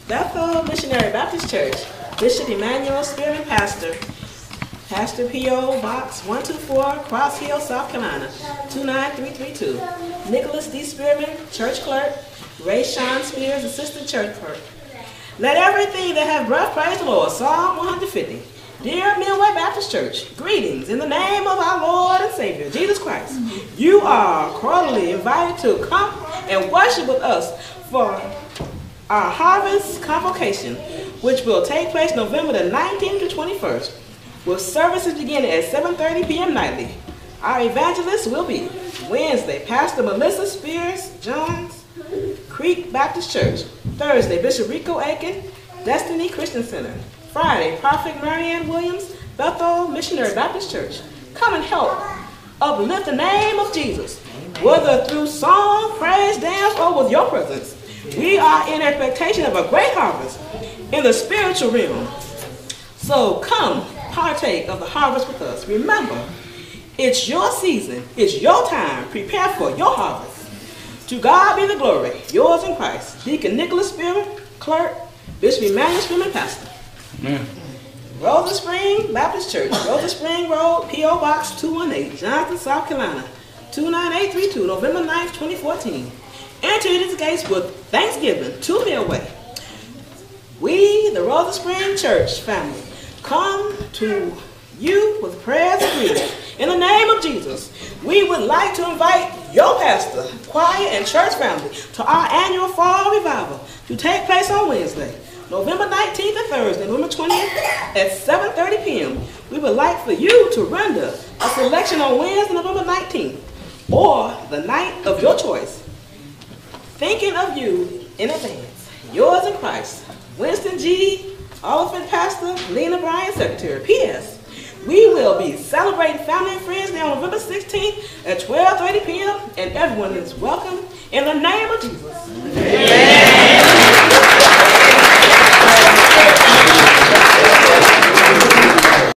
Bethel Missionary Baptist Church, Bishop Emmanuel Spearman Pastor, Pastor P.O. Box 124, Cross Hill, South Carolina, 29332. Nicholas D. Spearman, Church Clerk. Ray Sean Spears, Assistant Church Clerk. Let everything that have breath praise the Lord. Psalm 150. Dear Midway Baptist Church, greetings in the name of our Lord and Savior, Jesus Christ. You are cordially invited to come and worship with us for our Harvest Convocation, which will take place November the 19th to 21st, with services beginning at 7:30 p.m. nightly. Our evangelists will be Wednesday, Pastor Melissa Spears Jones, Creek Baptist Church. Thursday, Bishop Rico Aiken, Destiny Christian Center. Friday, Prophet Marianne Williams, Bethel Missionary Baptist Church. Come and help uplift the name of Jesus, whether through song, praise, dance, or with your presence. We are in expectation of a great harvest in the spiritual realm. So come partake of the harvest with us. Remember, it's your season, it's your time. Prepare for your harvest. To God be the glory, yours in Christ. Deacon Nicholas Spearman, Clerk, Bishop Emmanuel Spearman, Pastor. Amen. Rosa Spring Baptist Church, Rosa Spring Road, P.O. Box 218, Johnson, South Carolina, 29832, November 9th, 2014. Enter these gates with thanksgiving to Midway. We, the Rosa Spring Church family, come to you with prayers and greetings. In the name of Jesus, we would like to invite your pastor, choir, and church family to our annual fall revival to take place on Wednesday, November 19th and Thursday, November 20th at 7:30 p.m. We would like for you to render a selection on Wednesday, November 19th, or the night of your choice. Thinking of you in advance. Yours in Christ, Winston G. Oliphant Pastor, Lena Bryan, Secretary. P.S. We will be celebrating Family and Friends Day on November 16th at 12:30 p.m. and everyone is welcome in the name of Jesus. Amen.